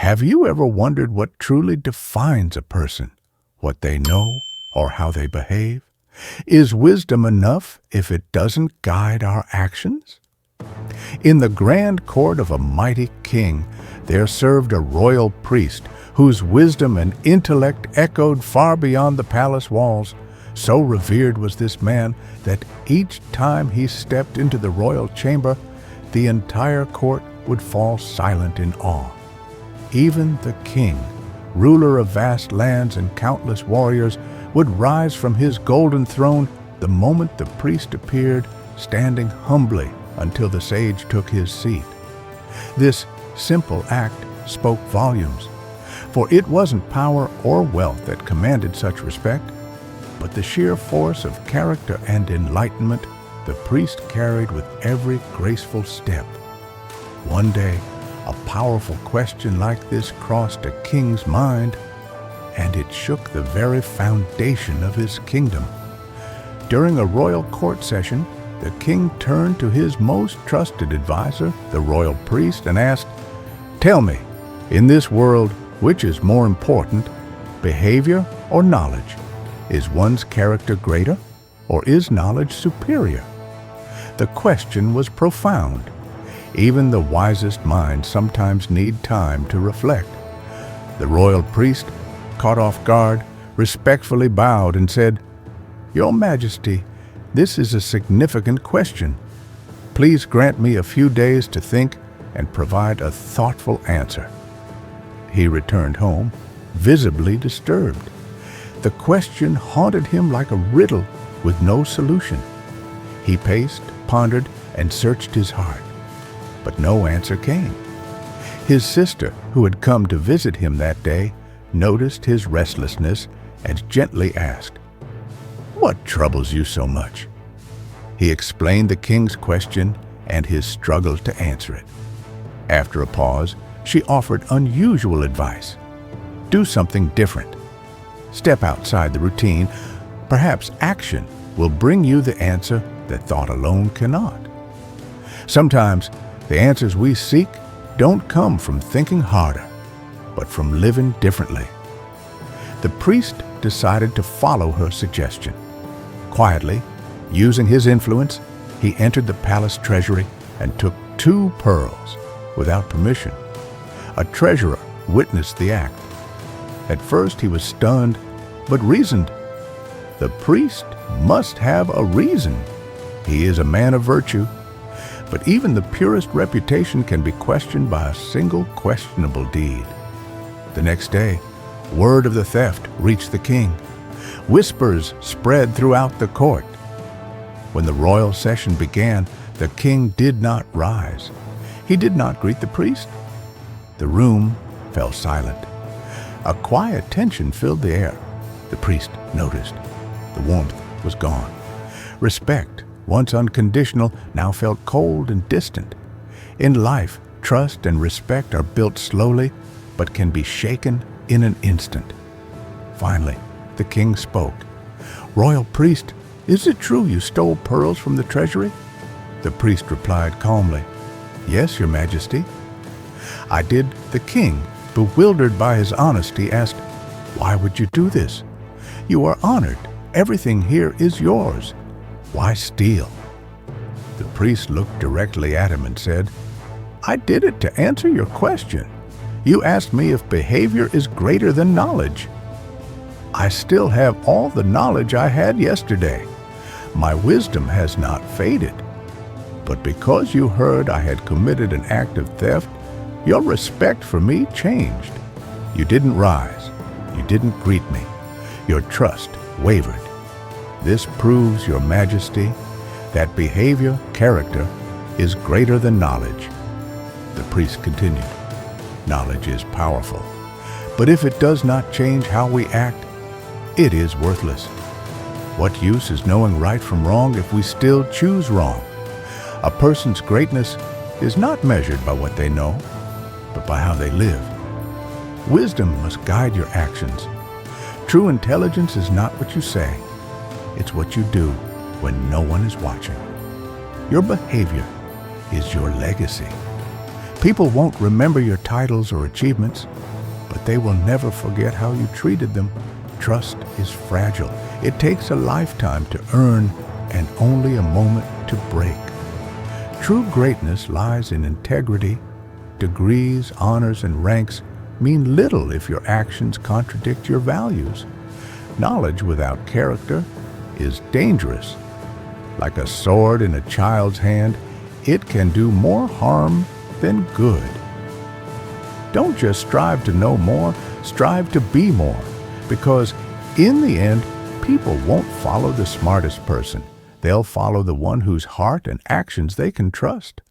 Have you ever wondered what truly defines a person? What they know or how they behave? Is wisdom enough if it doesn't guide our actions? In the grand court of a mighty king, there served a royal priest whose wisdom and intellect echoed far beyond the palace walls. So revered was this man that each time he stepped into the royal chamber, the entire court would fall silent in awe. Even the king, ruler of vast lands and countless warriors, would rise from his golden throne the moment the priest appeared, standing humbly until the sage took his seat. This simple act spoke volumes, for it wasn't power or wealth that commanded such respect, but the sheer force of character and enlightenment the priest carried with every graceful step. One day, a powerful question like this crossed a king's mind, and it shook the very foundation of his kingdom. During a royal court session, the king turned to his most trusted advisor, the royal priest, and asked, "Tell me, in this world, which is more important, behavior or knowledge? Is one's character greater, or is knowledge superior?" The question was profound. Even the wisest minds sometimes need time to reflect. The royal priest, caught off guard, respectfully bowed and said, "Your Majesty, this is a significant question. Please grant me a few days to think and provide a thoughtful answer." He returned home, visibly disturbed. The question haunted him like a riddle with no solution. He paced, pondered, and searched his heart, but no answer came. His sister, who had come to visit him that day, noticed his restlessness and gently asked, "What troubles you so much?" He explained the king's question and his struggle to answer it. After a pause, she offered unusual advice. Do something different. Step outside the routine. Perhaps action will bring you the answer that thought alone cannot. Sometimes the answers we seek don't come from thinking harder, but from living differently. The priest decided to follow her suggestion. Quietly, using his influence, he entered the palace treasury and took 2 pearls without permission. A treasurer witnessed the act. At first he was stunned, but reasoned. The priest must have a reason. He is a man of virtue. But even the purest reputation can be questioned by a single questionable deed. The next day, word of the theft reached the king. Whispers spread throughout the court. When the royal session began, the king did not rise. He did not greet the priest. The room fell silent. A quiet tension filled the air. The priest noticed. The warmth was gone. Respect, once unconditional, now felt cold and distant. In life, trust and respect are built slowly, but can be shaken in an instant. Finally, the king spoke. "Royal priest, is it true you stole pearls from the treasury?" The priest replied calmly, "Yes, your majesty." "I did." The king, bewildered by his honesty, asked, "Why would you do this? You are honored. Everything here is yours. Why steal?" The priest looked directly at him and said, "I did it to answer your question. You asked me if behavior is greater than knowledge. I still have all the knowledge I had yesterday. My wisdom has not faded. But because you heard I had committed an act of theft, your respect for me changed. You didn't rise. You didn't greet me. Your trust wavered. This proves, your majesty, that behavior, character, is greater than knowledge." The priest continued, "Knowledge is powerful, but if it does not change how we act, it is worthless. What use is knowing right from wrong if we still choose wrong? A person's greatness is not measured by what they know, but by how they live. Wisdom must guide your actions. True intelligence is not what you say. It's what you do when no one is watching. Your behavior is your legacy. People won't remember your titles or achievements, but they will never forget how you treated them. Trust is fragile. It takes a lifetime to earn and only a moment to break. True greatness lies in integrity. Degrees, honors, and ranks mean little if your actions contradict your values. Knowledge without character is dangerous. Like a sword in a child's hand, it can do more harm than good. Don't just strive to know more, strive to be more. Because in the end, people won't follow the smartest person. They'll follow the one whose heart and actions they can trust.